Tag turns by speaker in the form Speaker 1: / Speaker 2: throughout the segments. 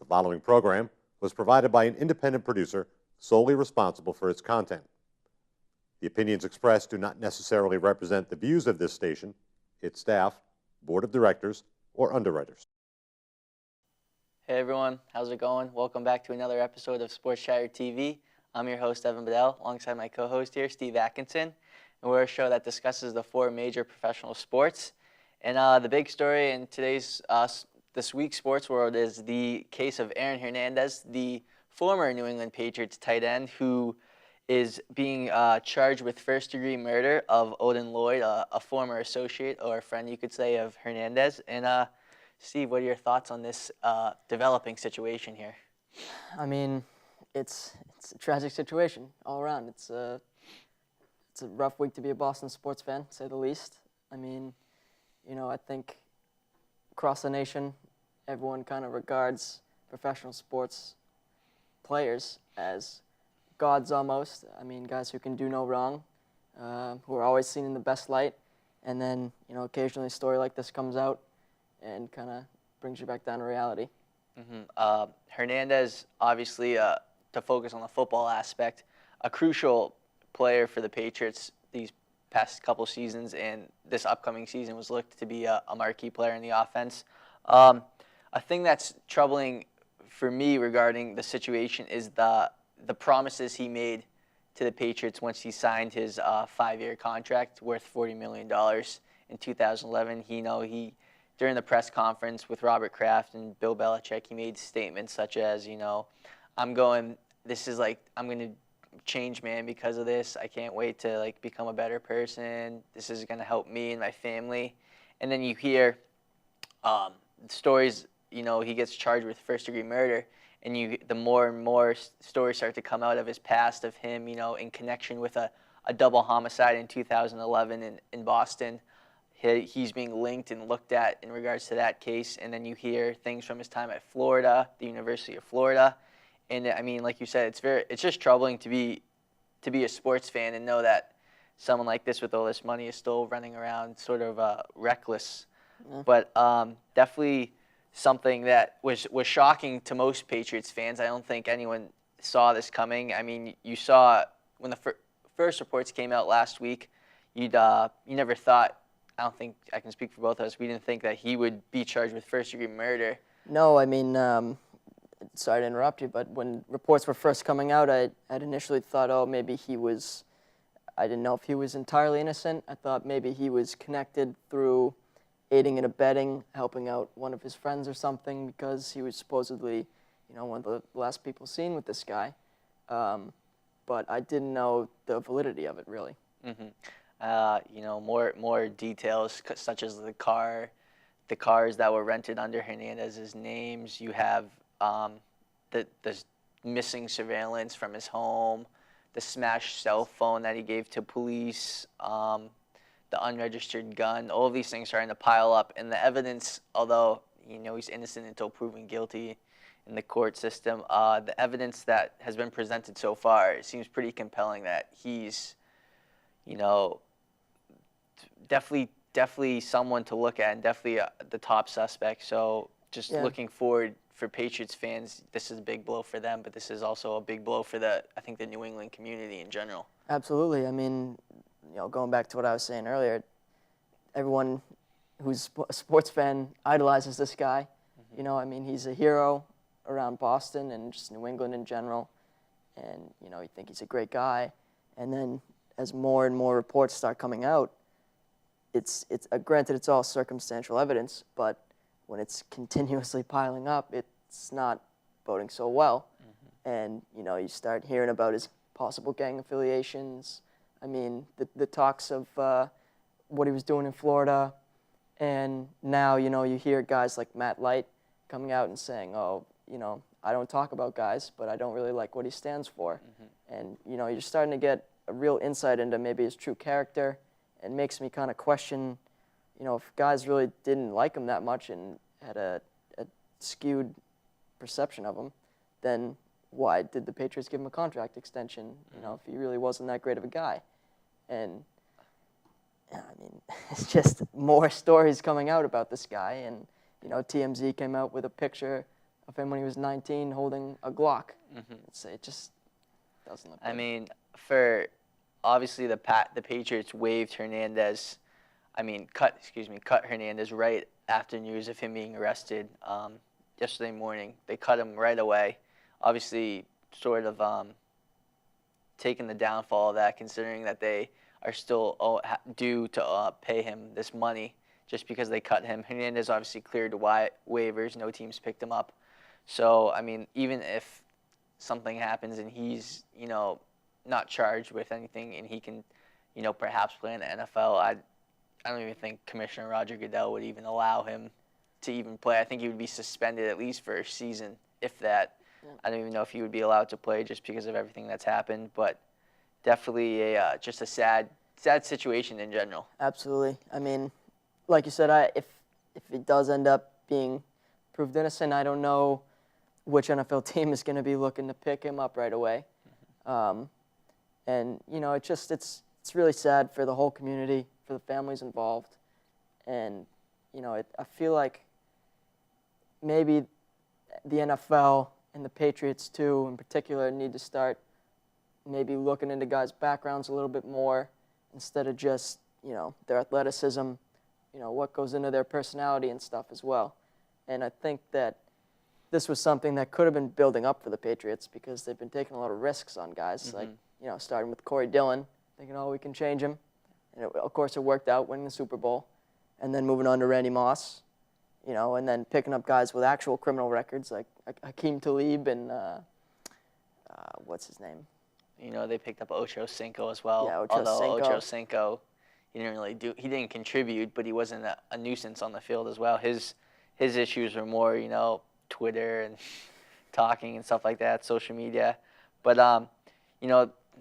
Speaker 1: following program was provided by an independent producer solely responsible for its content. The opinions expressed do not necessarily represent the views of this station, its staff, board of directors, or underwriters.
Speaker 2: Hey everyone, how's it going? Welcome back to another episode of Sports Chatter TV. I'm your host, Evan Bedell, alongside my co-host here, Steve Atkinson. And we're a show that discusses the four major professional sports. And the big story in this week's sports world is the case of Aaron Hernadez, the former New England Patriots tight end, who is being charged with first-degree murder of Odin Lloyd, a former associate or a friend, you could say, of Hernandez. And Steve, what are your thoughts on this developing situation here?
Speaker 3: I mean, it's a tragic situation all around. It's a rough week to be a Boston sports fan, to say the least. I mean, I think across the nation, everyone kind of regards professional sports players as gods almost. I mean, guys who can do no wrong, who are always seen in the best light. And then, occasionally a story like this comes out and kind of brings you back down to reality.
Speaker 2: Mm-hmm. Hernandez, obviously, to focus on the football aspect, a crucial player for the Patriots these past couple seasons, and this upcoming season was looked to be a marquee player in the offense. A thing that's troubling for me regarding the situation is the promises he made to the Patriots once he signed his 5-year contract worth $40 million in 2011. He during the press conference with Robert Kraft and Bill Belichick, he made statements such as, I'm going to change, man, because of this. I can't wait to become a better person. This is going to help me and my family. And then you hear stories, he gets charged with first-degree murder, and the more and more stories start to come out of his past of him, in connection with a double homicide in 2011 in Boston. He's being linked and looked at in regards to that case. And then you hear things from his time at Florida, the University of Florida. And I mean, like you said, it's just troubling to be a sports fan and know that someone like this with all this money is still running around sort of reckless. Yeah. But definitely something that was shocking to most Patriots fans. I don't think anyone saw this coming. I mean, you saw when the first reports came out last week, you never thought, I don't think I can speak for both of us, we didn't think that he would be charged with first-degree murder.
Speaker 3: No, I mean, sorry to interrupt you, but when reports were first coming out, I'd initially thought, maybe I didn't know if he was entirely innocent. I thought maybe he was connected through aiding and abetting, helping out one of his friends or something, because he was supposedly, one of the last people seen with this guy. But I didn't know the validity of it, really.
Speaker 2: Mm-hmm. More details such as the cars that were rented under Hernandez's names. You have the missing surveillance from his home, the smashed cell phone that he gave to police, the unregistered gun. All of these things starting to pile up, and the evidence, although he's innocent until proven guilty in the court system, the evidence that has been presented so far, it seems pretty compelling that he's definitely someone to look at, and definitely the top suspect. So just looking forward for Patriots fans, this is a big blow for them, but this is also a big blow for the New England community in general.
Speaker 3: Absolutely. I mean, going back to what I was saying earlier, everyone who's a sports fan idolizes this guy. Mm-hmm. I mean, he's a hero around Boston and just New England in general. And, you think he's a great guy. And then as more and more reports start coming out, it's granted it's all circumstantial evidence, but when it's continuously piling up, it's not boding so well. Mm-hmm. And you start hearing about his possible gang affiliations. I mean, the talks of what he was doing in Florida, and now you hear guys like Matt Light coming out and saying, I don't talk about guys, but I don't really like what he stands for. Mm-hmm. And you're starting to get a real insight into maybe his true character, and makes me kind of question, if guys really didn't like him that much and had a skewed perception of him, then why did the Patriots give him a contract extension, if he really wasn't that great of a guy? And, I mean, it's just more stories coming out about this guy. And, TMZ came out with a picture of him when he was 19 holding a Glock. It just doesn't look good.
Speaker 2: I mean, obviously the Patriots waived Hernandez. Cut Hernandez right after news of him being arrested yesterday morning. They cut him right away. Obviously, sort of taking the downfall of that, considering that they are still due to pay him this money just because they cut him. Hernandez obviously cleared waivers. No teams picked him up. So, I mean, even if something happens and he's, not charged with anything and he can, perhaps play in the NFL, I don't even think Commissioner Roger Goodell would even allow him to even play. I think he would be suspended at least for a season, if that. Yeah. I don't even know if he would be allowed to play just because of everything that's happened, but definitely just a sad situation in general.
Speaker 3: Absolutely. I mean, like you said, if it does end up being proved innocent, I don't know which NFL team is going to be looking to pick him up right away. And it's really sad for the whole community, for the families involved, and I feel like maybe the NFL and the Patriots too, in particular, need to start maybe looking into guys' backgrounds a little bit more instead of just their athleticism, what goes into their personality and stuff as well. And I think that this was something that could have been building up for the Patriots because they've been taking a lot of risks on guys, like starting with Corey Dillon, thinking, we can change him. And of course, it worked out, winning the Super Bowl. And then moving on to Randy Moss, and then picking up guys with actual criminal records like Hakeem Talib and what's his name?
Speaker 2: They picked up Ocho Cinco as well.
Speaker 3: Yeah,
Speaker 2: Ocho Cinco, he didn't contribute, but he wasn't a nuisance on the field as well. His issues were more, Twitter and talking and stuff like that, social media. But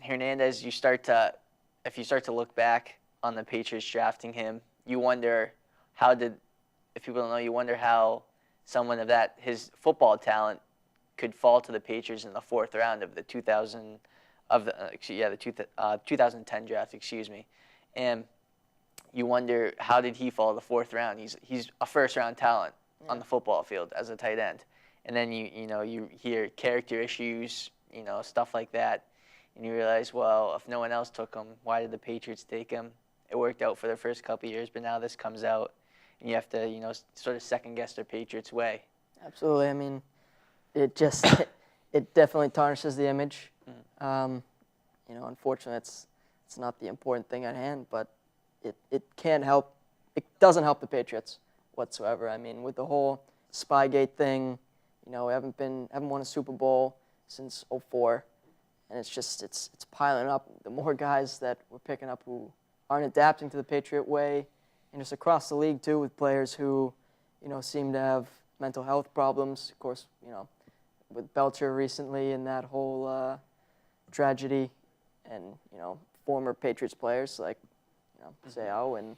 Speaker 2: Hernandez, if you start to look back on the Patriots drafting him, you wonder if people don't know, you wonder how someone of his football talent could fall to the Patriots in the 4th round of the 2010 draft, and you wonder how did he fall to the 4th round? He's a first-round talent on the football field as a tight end, and then you hear character issues, stuff like that, and you realize, well, if no one else took him, why did the Patriots take him? It worked out for the first couple of years, but now this comes out, and you have to sort of second-guess the Patriots' way.
Speaker 3: Absolutely. I mean, it just it definitely tarnishes the image. Unfortunately, it's not the important thing at hand, but it can't help. It doesn't help the Patriots whatsoever. I mean, with the whole Spygate thing, we haven't won a Super Bowl since '04, and it's piling up. The more guys that we're picking up who aren't adapting to the Patriot way, and just across the league too, with players who seem to have mental health problems. Of course, with Belcher recently and that whole tragedy, and former Patriots players like Seau, and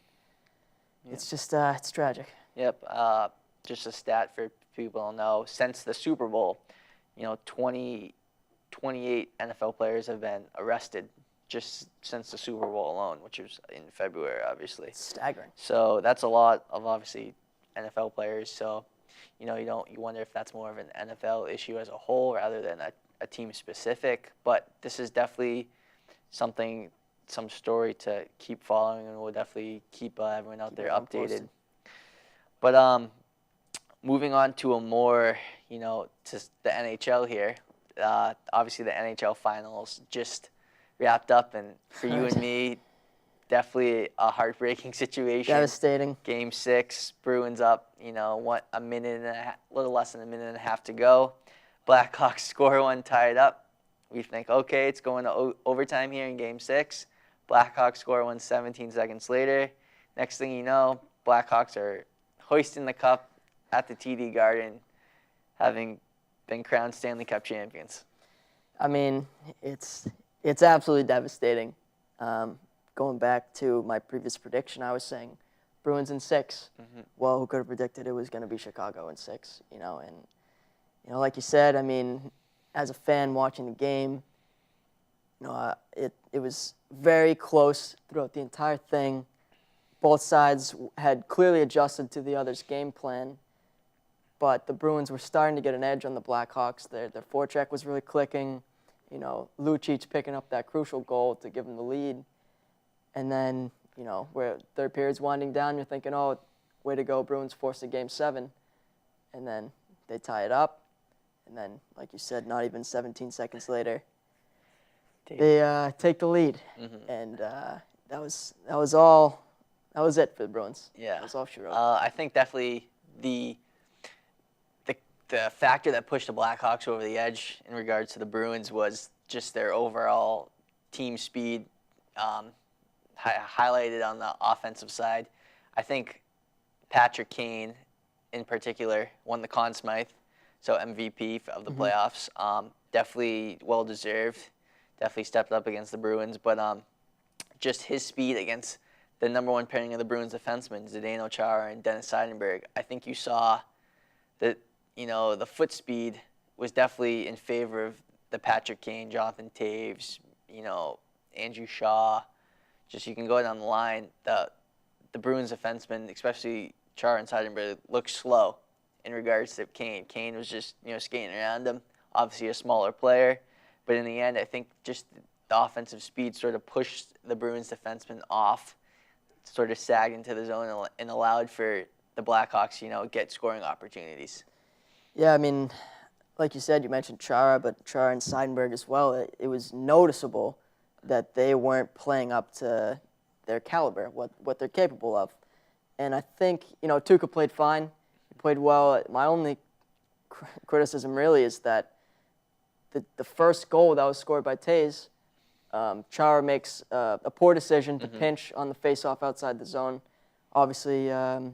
Speaker 3: it's just it's tragic.
Speaker 2: Yep. Just a stat for people to know: since the Super Bowl, 28 NFL players have been arrested just since the Super Bowl alone, which was in February, obviously.
Speaker 3: It's staggering.
Speaker 2: So that's a lot of obviously NFL players. So you wonder if that's more of an NFL issue as a whole rather than a team specific. But this is definitely some story to keep following, and we'll definitely keep everyone out there updated. But moving on to a more, to the NHL here. Obviously, the NHL Finals just wrapped up, and for you and me, definitely a heartbreaking situation.
Speaker 3: Devastating.
Speaker 2: Game 6, Bruins up, a little less than a minute and a half to go. Blackhawks score one, tie it up. We think, okay, it's going to overtime here in Game 6. Blackhawks score one 17 seconds later. Next thing you know, Blackhawks are hoisting the cup at the TD Garden, having been crowned Stanley Cup champions.
Speaker 3: I mean, it's absolutely devastating. Going back to my previous prediction, I was saying Bruins in 6. Well, who could have predicted it was going to be Chicago in 6? And like you said, I mean, as a fan watching the game, it was very close throughout the entire thing. Both sides had clearly adjusted to the other's game plan, but the Bruins were starting to get an edge on the Blackhawks. Their forecheck was really clicking. You know, Lucic picking up that crucial goal to give them the lead. And then, you know, where third period's winding down, you're thinking, oh, way to go, Bruins forced a Game 7. And then they tie it up. And then, like you said, not even 17 seconds later, they take the lead.
Speaker 2: Mm-hmm.
Speaker 3: And that was it for the Bruins.
Speaker 2: Yeah.
Speaker 3: That was all she wrote.
Speaker 2: I think definitely the factor that pushed the Blackhawks over the edge in regards to the Bruins was just their overall team speed, highlighted on the offensive side. I think Patrick Kane, in particular, won the Conn Smythe, so MVP of the playoffs. Definitely well-deserved. Definitely stepped up against the Bruins, but just his speed against the number one pairing of the Bruins defensemen, Zdeno Chara and Dennis Seidenberg. I think you saw that, you know, the foot speed was definitely in favor of the Patrick Kane, Jonathan Taves, you know, Andrew Shaw. Just you can go down the line. The Bruins defensemen, especially Chara and Seidenberg, looked slow in regards to Kane. Kane was just, you know, skating around him. Obviously a smaller player, but in the end, I think just the offensive speed sort of pushed the Bruins defensemen off, sort of sagged into the zone and allowed for the Blackhawks, you know, get scoring opportunities.
Speaker 3: Yeah, I mean, like you said, you mentioned Chara, but Chara and Seidenberg as well. It was noticeable that they weren't playing up to their caliber, what they're capable of. And I think, you know, Tuukka played fine. He played well. My only criticism really is that the first goal that was scored by Taves, Chara makes a poor decision to pinch on the faceoff outside the zone. Obviously, a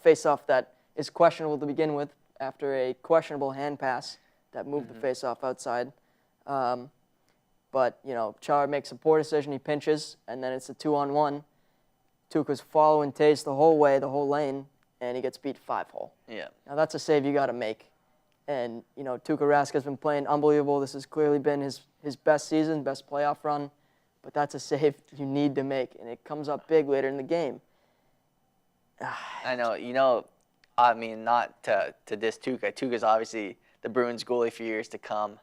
Speaker 3: faceoff that is questionable to begin with after a questionable hand pass that moved the faceoff outside. But, you know, Chara makes a poor decision. He pinches, and then it's a 2-on-1. Tuukka's following Taves the whole way, the whole lane, and he gets beat 5-hole.
Speaker 2: Yeah.
Speaker 3: Now, that's a save you got to make. And, you know, Tuukka Rask has been playing unbelievable. This has clearly been his best season, best playoff run. But that's a save you need to make, and it comes up big later in the game.
Speaker 2: I know. You know, I mean, not to diss Tuukka. Tuukka's obviously the Bruins goalie for years to come.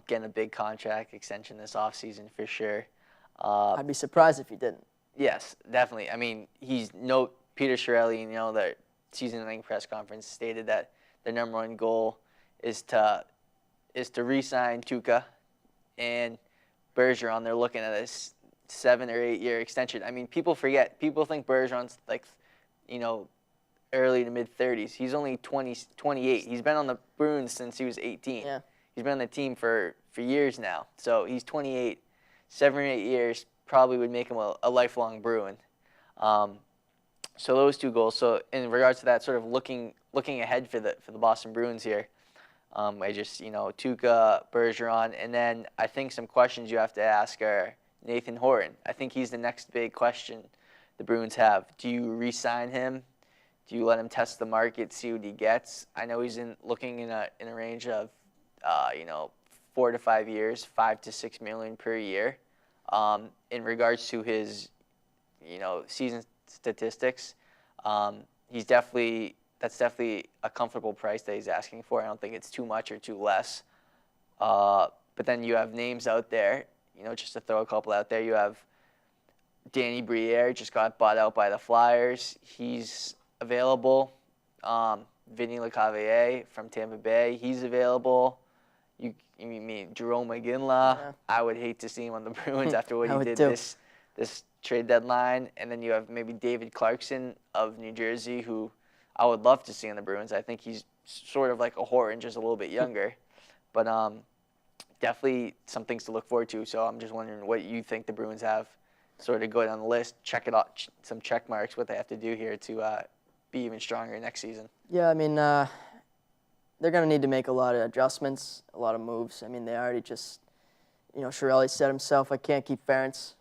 Speaker 2: Getting a big contract extension this offseason for sure.
Speaker 3: I'd be surprised if he didn't.
Speaker 2: Yes, definitely. I mean, Peter Chiarelli, you know, their season-ending press conference stated that their number one goal is to re-sign Tuukka and Bergeron. They're looking at a 7 or 8 year extension. I mean, people forget. People think Bergeron's like, you know, early to mid-30s. He's only 28. He's been on the Bruins since he was 18.
Speaker 3: Yeah.
Speaker 2: He's been on the team for years now. So he's 28. 7 or 8 years probably would make him a lifelong Bruin. So those two goals. So in regards to that, sort of looking ahead for the Boston Bruins here, I just, you know, Tuukka, Bergeron, and then I think some questions you have to ask are Nathan Horton. I think he's the next big question the Bruins have. Do you re-sign him? Do you let him test the market, see what he gets? I know he's looking in a range of, you know, 4 to 5 years, $5 to $6 million per year. In regards to his, you know, season statistics, that's definitely a comfortable price that he's asking for. I don't think it's too much or too less. But then you have names out there, you know, just to throw a couple out there. You have Danny Briere, just got bought out by the Flyers. He's available. Vinny Lecavalier from Tampa Bay, he's available. You mean Jerome McGinley?
Speaker 3: Yeah.
Speaker 2: I would hate to see him on the Bruins after what he did
Speaker 3: too.
Speaker 2: this trade deadline. And then you have maybe David Clarkson of New Jersey, who I would love to see on the Bruins. I think he's sort of like a Horton, just a little bit younger. But definitely some things to look forward to. So I'm just wondering what you think the Bruins have. Sort of go down the list, check it out, some check marks, what they have to do here to be even stronger next season.
Speaker 3: Yeah, I mean, they're going to need to make a lot of adjustments, a lot of moves. I mean, they already just, you know, Chiarelli said himself, I can't keep Ferentz.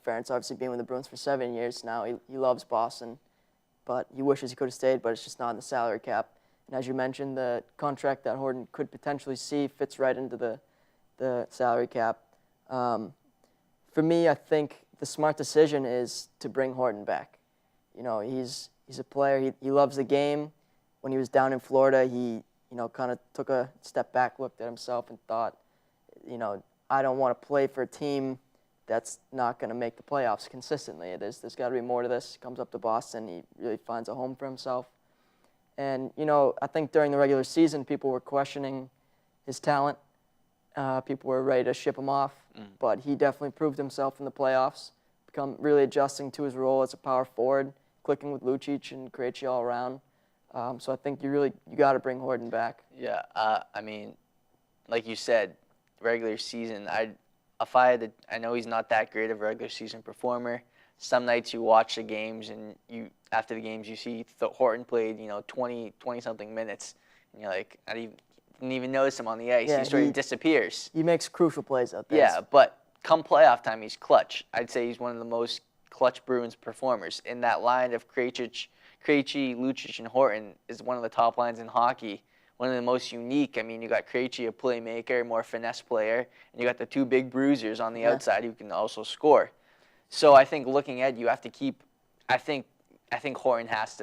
Speaker 3: Ferentz obviously been with the Bruins for 7 years now. He loves Boston, but he wishes he could have stayed, but it's just not in the salary cap. And as you mentioned, the contract that Horton could potentially see fits right into the salary cap. For me, I think the smart decision is to bring Horton back. You know, he's a player. He loves the game. when he was down in Florida, he, kind of took a step back, looked at himself, and thought, I don't want to play for a team that's not going to make the playoffs consistently. There's got to be more to this. He comes up to Boston. He really finds a home for himself. And, I think during the regular season, people were questioning his talent. People were ready to ship him off. But he definitely proved himself in the playoffs, become really adjusting to his role as a power forward, clicking with Lucic and Krejci all around. So I think you got to bring Horton back.
Speaker 2: Yeah, I mean, like you said, regular season, I know he's not that great of a regular season performer. Some nights you watch the games and after the games you see Horton played 20-something minutes, and you're like, I didn't even notice him on the ice.
Speaker 3: Yeah,
Speaker 2: he sort of disappears.
Speaker 3: He makes crucial plays out there.
Speaker 2: Yeah, but come playoff time, he's clutch. I'd say he's one of the most clutch Bruins performers. In that line of Krejci, Lucic, and Horton is one of the top lines in hockey. One of the most unique. I mean, you got Krejci, a playmaker, more finesse player, and you got the two big bruisers on the outside who can also score. So I think looking at you have to keep. I think Horton has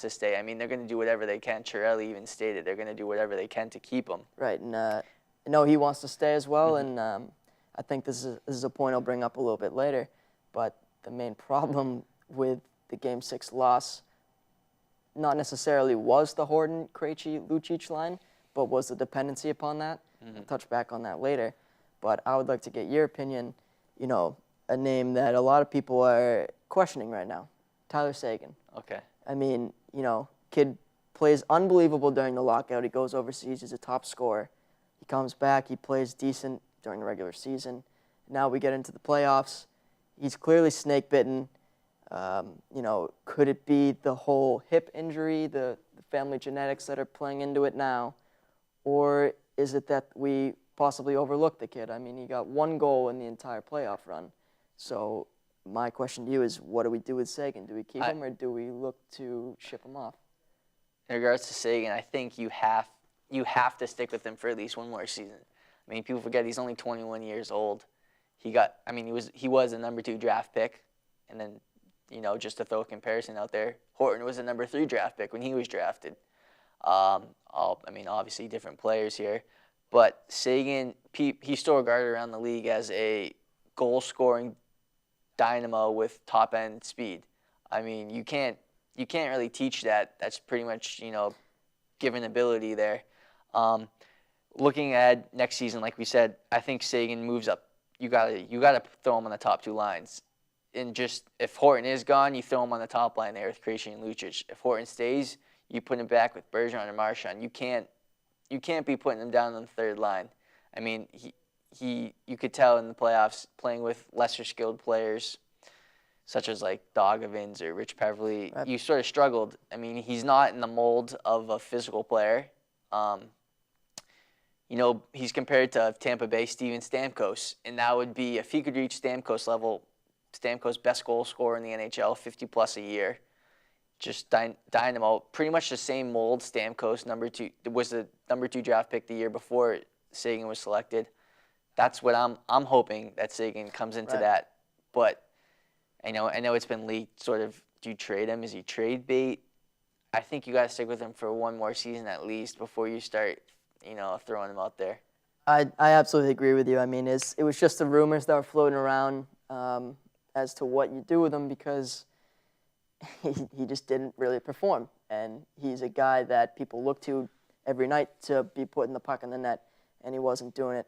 Speaker 2: to stay. I mean, they're going to do whatever they can. Chiarelli even stated they're going to do whatever they can to keep him.
Speaker 3: Right, and I know he wants to stay as well, and I think this is a point I'll bring up a little bit later. But the main problem with the Game 6 loss not necessarily was the Horton, Krejci, Lucic line, but was the dependency upon that. I'll touch back on that later. But I would like to get your opinion, a name that a lot of people are questioning right now, Tyler Seguin.
Speaker 2: Okay.
Speaker 3: I mean, kid plays unbelievable during the lockout. He goes overseas, he's a top scorer. He comes back, he plays decent during the regular season. Now we get into the playoffs. He's clearly snake-bitten. Could it be the whole hip injury, the family genetics that are playing into it now? Or is it that we possibly overlooked the kid? I mean, he got one goal in the entire playoff run. So my question to you is, what do we do with Seguin? Do we keep him or do we look to ship him off?
Speaker 2: In regards to Seguin, I think you have to stick with him for at least one more season. I mean, people forget he's only 21 years old. He was a number 2 draft pick, and then, just to throw a comparison out there, Horton was a number 3 draft pick when he was drafted. Obviously different players here, but Seguin, he's still regarded around the league as a goal-scoring dynamo with top-end speed. I mean, you can't really teach that. That's pretty much, given ability there. Looking at next season, like we said, I think Seguin moves up. You gotta throw him on the top 2 lines. And just if Horton is gone, you throw him on the top line there with Krejci and Lucic. If Horton stays, you put him back with Bergeron and Marchand. You can't be putting him down on the third line. I mean, you could tell in the playoffs playing with lesser skilled players, such as like Dogovins or Rich Peverley, you sort of struggled. I mean, he's not in the mold of a physical player. He's compared to Tampa Bay Steven Stamkos, and that would be, if he could reach Stamkos level, Stamkos' best goal scorer in the NHL, 50-plus a year. Just dynamo, pretty much the same mold. Stamkos, was the number 2 draft pick the year before Seguin was selected. That's what I'm hoping that Seguin comes into that. But I know it's been leaked. Sort of, do you trade him? Is he trade bait? I think you got to stick with him for one more season at least before you start, throwing him out there.
Speaker 3: I absolutely agree with you. I mean, it was just the rumors that were floating around as to what you do with him, because he just didn't really perform. And he's a guy that people look to every night to be putting the puck in the net, and he wasn't doing it.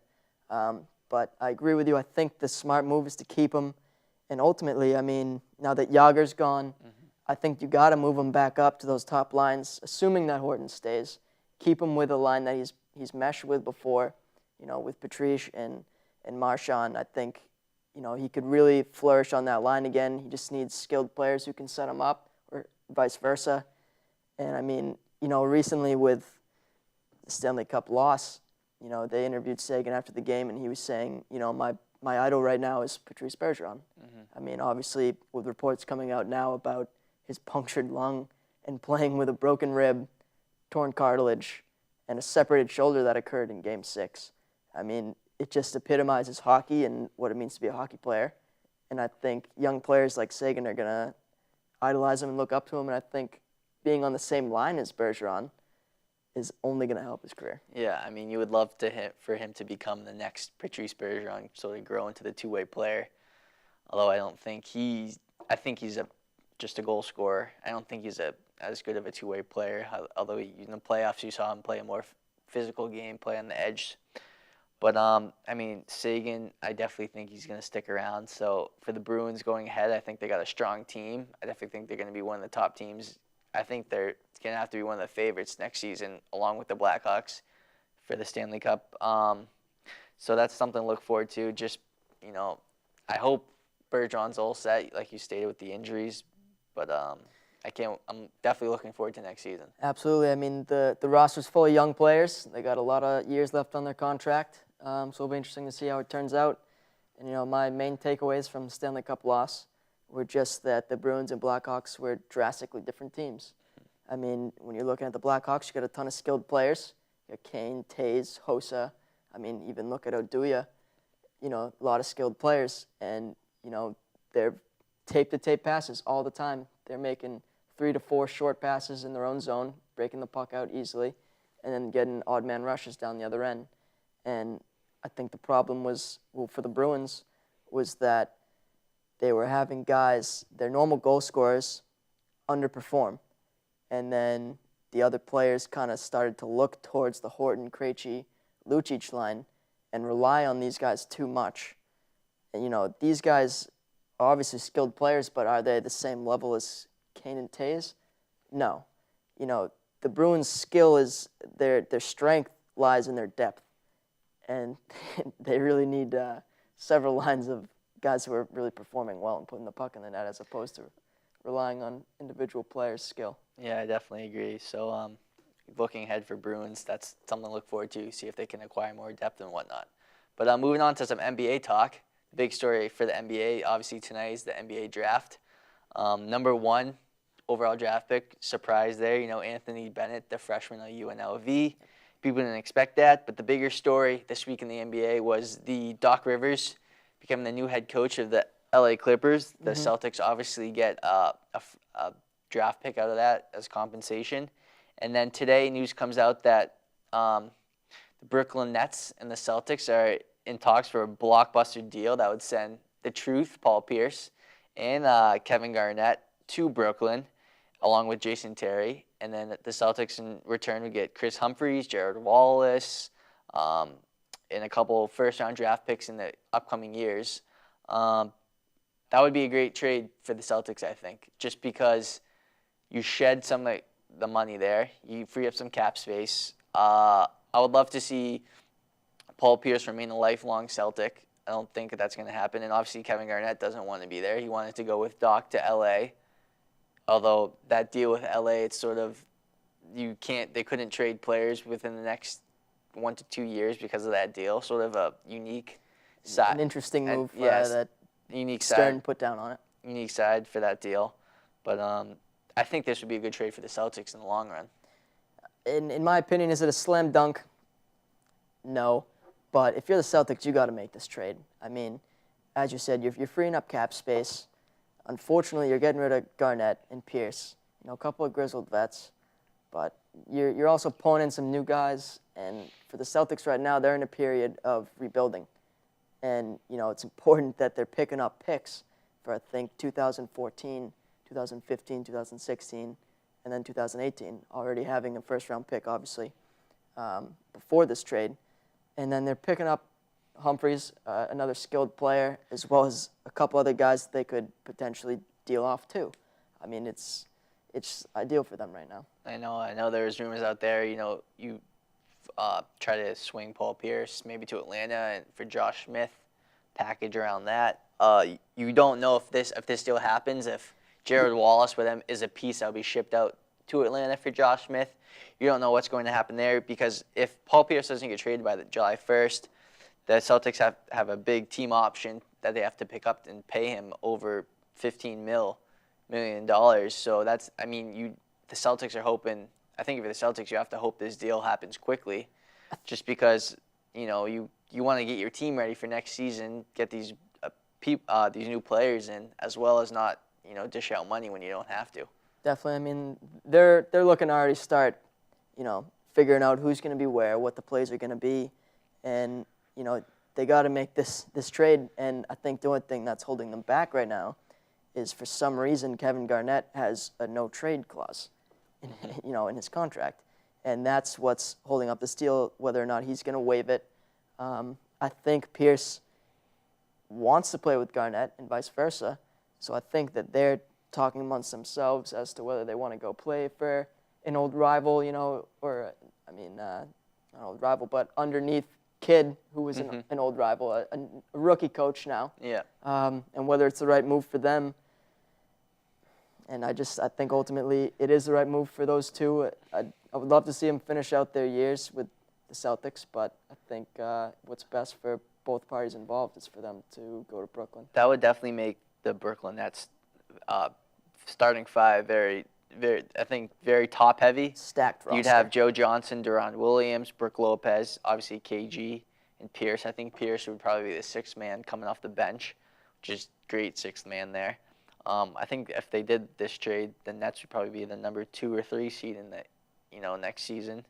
Speaker 3: But I agree with you. I think the smart move is to keep him. And ultimately, I mean, now that Jágr's gone, I think you got to move him back up to those top lines, assuming that Horton stays. Keep him with a line that he's meshed with before, with Patrice and Marchand. I think, he could really flourish on that line again. He just needs skilled players who can set him up, or vice versa. And I mean, recently with the Stanley Cup loss, they interviewed Seguin after the game, and he was saying, my idol right now is Patrice Bergeron. I mean, obviously, with reports coming out now about his punctured lung and playing with a broken rib, torn cartilage, and a separated shoulder that occurred in Game 6. I mean, it just epitomizes hockey and what it means to be a hockey player. And I think young players like Seguin are going to idolize him and look up to him. And I think, being on the same line as Bergeron is only going to help his career.
Speaker 2: Yeah, I mean, you would love for him to become the next Patrice Bergeron, sort of grow into the two-way player. Although I think he's just a goal scorer. I don't think he's as good of a two-way player. Although in the playoffs you saw him play a more physical game, play on the edge. But I mean, Seguin, I definitely think he's going to stick around. So for the Bruins going ahead, I think they got a strong team. I definitely think they're going to be one of the top teams. I think they're going to have to be one of the favorites next season, along with the Blackhawks for the Stanley Cup. So that's something to look forward to. Just, I hope Bergeron's all set, like you stated, with the injuries. But I'm definitely looking forward to next season.
Speaker 3: Absolutely. I mean, the roster's full of young players. They got a lot of years left on their contract. So it'll be interesting to see how it turns out. And, my main takeaways from the Stanley Cup loss were just that the Bruins and Blackhawks were drastically different teams. I mean, when you're looking at the Blackhawks, you got a ton of skilled players. You got Kane, Taves, Hossa. I mean, even look at Oduya. A lot of skilled players. And, they're tape-to-tape passes all the time. They're making 3 to 4 short passes in their own zone, breaking the puck out easily, and then getting odd man rushes down the other end. And I think the problem was, for the Bruins, was that they were having guys, their normal goal scorers, underperform. And then the other players kind of started to look towards the Horton, Krejci, Lucic line and rely on these guys too much. And, these guys are obviously skilled players, but are they the same level as Kane and Taves? No. The Bruins' skill is, their strength lies in their depth. And they really need several lines of guys who are really performing well and putting the puck in the net as opposed to relying on individual players' skill.
Speaker 2: Yeah, I definitely agree. So looking ahead for Bruins, that's something to look forward to, see if they can acquire more depth and whatnot. But moving on to some NBA talk. The big story for the NBA, obviously tonight, is the NBA draft. Number 1 overall draft pick, surprise there, Anthony Bennett, the freshman of UNLV. People didn't expect that, but the bigger story this week in the NBA was the Doc Rivers becoming the new head coach of the LA Clippers. The Celtics obviously get a draft pick out of that as compensation. And then today, news comes out that the Brooklyn Nets and the Celtics are in talks for a blockbuster deal that would send the Truth, Paul Pierce, and Kevin Garnett to Brooklyn, along with Jason Terry. And then the Celtics in return would get Chris Humphries, Jared Wallace, and a couple first-round draft picks in the upcoming years. That would be a great trade for the Celtics, I think, just because you shed some of the money there. You free up some cap space. I would love to see Paul Pierce remain a lifelong Celtic. I don't think that's going to happen. And obviously Kevin Garnett doesn't want to be there. He wanted to go with Doc to L.A., although that deal with L.A., it's sort of, they couldn't trade players within the next 1 to 2 years because of that deal. Sort of a unique side.
Speaker 3: An interesting move that
Speaker 2: unique
Speaker 3: Stern
Speaker 2: side.
Speaker 3: put down on it.
Speaker 2: Unique side for that deal. But I think this would be a good trade for the Celtics in the long run.
Speaker 3: In my opinion, is it a slam dunk? No. But if you're the Celtics, you got to make this trade. I mean, as you said, you're freeing up cap space. Unfortunately, you're getting rid of Garnett and Pierce, a couple of grizzled vets. But you're also pulling in some new guys. And for the Celtics right now, they're in a period of rebuilding. And, it's important that they're picking up picks for, I think, 2014, 2015, 2016, and then 2018, already having a first-round pick, obviously, before this trade. And then they're picking up Humphries, another skilled player, as well as a couple other guys that they could potentially deal off too. I mean, it's ideal for them right now.
Speaker 2: I know there's rumors out there, you try to swing Paul Pierce maybe to Atlanta and for Josh Smith, package around that. You don't know if this deal happens, if Jared Wallace with them is a piece that will be shipped out to Atlanta for Josh Smith. You don't know what's going to happen there because if Paul Pierce doesn't get traded by July 1st, the Celtics have a big team option that they have to pick up and pay him over $15 million. So that's, the Celtics are hoping, I think for the Celtics, you have to hope this deal happens quickly just because, you want to get your team ready for next season, get these new players in, as well as not, dish out money when you don't have to.
Speaker 3: Definitely. I mean, they're looking to already start, figuring out who's going to be where, what the plays are going to be, and they got to make this trade. And I think the only thing that's holding them back right now is, for some reason, Kevin Garnett has a no trade clause, in his contract, and that's what's holding up this deal. Whether or not he's going to waive it, I think Pierce wants to play with Garnett and vice versa. So I think that they're talking amongst themselves as to whether they want to go play for an old rival, or not an old rival, but underneath kid who was an old rival, a rookie coach now.
Speaker 2: Yeah.
Speaker 3: And whether it's the right move for them. And I think ultimately it is the right move for those two. I would love to see them finish out their years with the Celtics, but I think what's best for both parties involved is for them to go to Brooklyn.
Speaker 2: That would definitely make the Brooklyn Nets starting five very, very, I think, very top heavy.
Speaker 3: Stacked roster.
Speaker 2: You'd have Joe Johnson, Deron Williams, Brook Lopez, obviously KG, and Pierce. I think Pierce would probably be the sixth man coming off the bench, which is great sixth man there. I think if they did this trade, the Nets would probably be the number 2 or 3 seed in the, next season.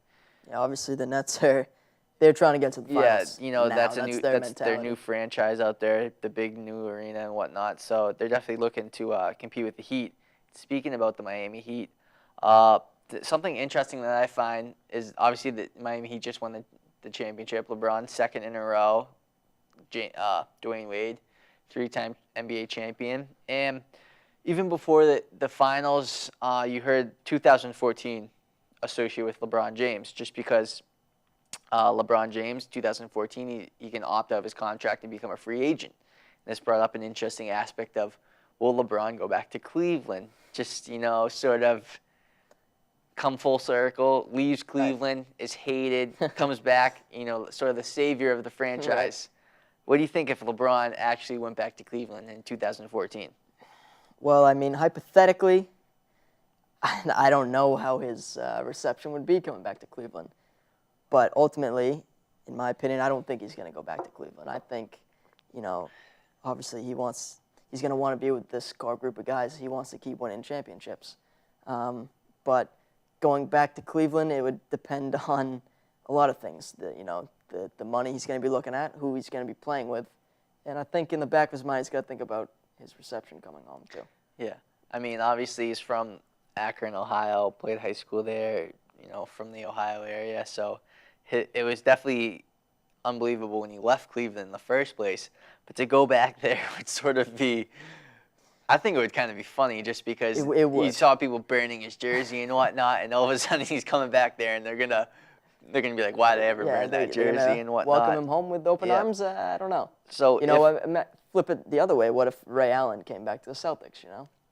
Speaker 3: Yeah, obviously the Nets they're trying to get to the finals.
Speaker 2: Yeah, that's
Speaker 3: that's
Speaker 2: their new franchise out there, the big new arena and whatnot. So they're definitely looking to compete with the Heat. Speaking about the Miami Heat, something interesting that I find is obviously the Miami Heat just won the championship. LeBron, second in a row. Dwayne Wade, 3-time NBA champion. And even before the finals, you heard 2014 associated with LeBron James, just because LeBron James, 2014, he can opt out of his contract and become a free agent. And this brought up an interesting aspect of, will LeBron go back to Cleveland? Just, sort of come full circle, leaves Cleveland, is hated, comes back, sort of the savior of the franchise. Right. What do you think if LeBron actually went back to Cleveland in 2014?
Speaker 3: Well, I mean, hypothetically, I don't know how his reception would be coming back to Cleveland. But ultimately, in my opinion, I don't think he's going to go back to Cleveland. I think, obviously he's going to want to be with this core group of guys. He wants to keep winning championships. But going back to Cleveland, it would depend on a lot of things. The money he's going to be looking at, who he's going to be playing with. And I think in the back of his mind, he's got to think about his reception coming home, too.
Speaker 2: Yeah. I mean, obviously he's from Akron, Ohio, played high school there, from the Ohio area. So it was definitely unbelievable when he left Cleveland in the first place. But to go back there would sort of be, I think it would kind of be funny, just because you saw people burning his jersey and whatnot, and all of a sudden he's coming back there and they're gonna be like, why did I ever burn that jersey and whatnot?
Speaker 3: Welcome him home with open arms? I don't know.
Speaker 2: So
Speaker 3: flip it the other way. What if Ray Allen came back to the Celtics,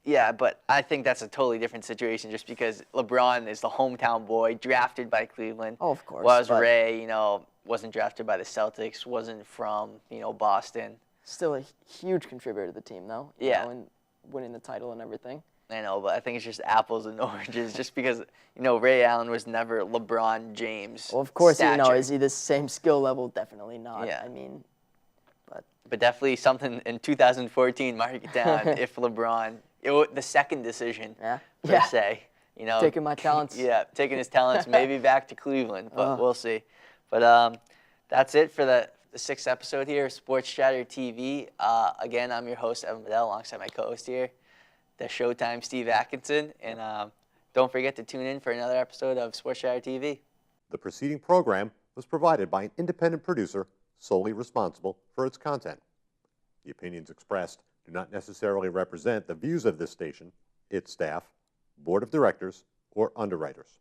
Speaker 2: Yeah, but I think that's a totally different situation, just because LeBron is the hometown boy, drafted by Cleveland.
Speaker 3: Oh, of course.
Speaker 2: Whereas Ray, wasn't drafted by the Celtics, wasn't from, Boston.
Speaker 3: Still a huge contributor to the team, though. And winning the title and everything.
Speaker 2: I know, but I think it's just apples and oranges, just because, Ray Allen was never LeBron James.
Speaker 3: Well, of course,
Speaker 2: stature.
Speaker 3: Is he the same skill level? Definitely not.
Speaker 2: Yeah.
Speaker 3: I mean,
Speaker 2: but definitely something in 2014, mark it down, if LeBron, the second decision, per se.
Speaker 3: Taking my talents.
Speaker 2: Yeah, taking his talents maybe back to Cleveland, but we'll see. But that's it for the 6th episode here of Sports Chatter TV. Again, I'm your host, Evan Bedell, alongside my co-host here, the Showtime Steve Atkinson. And don't forget to tune in for another episode of Sports Chatter TV.
Speaker 1: The preceding program was provided by an independent producer solely responsible for its content. The opinions expressed do not necessarily represent the views of this station, its staff, board of directors, or underwriters.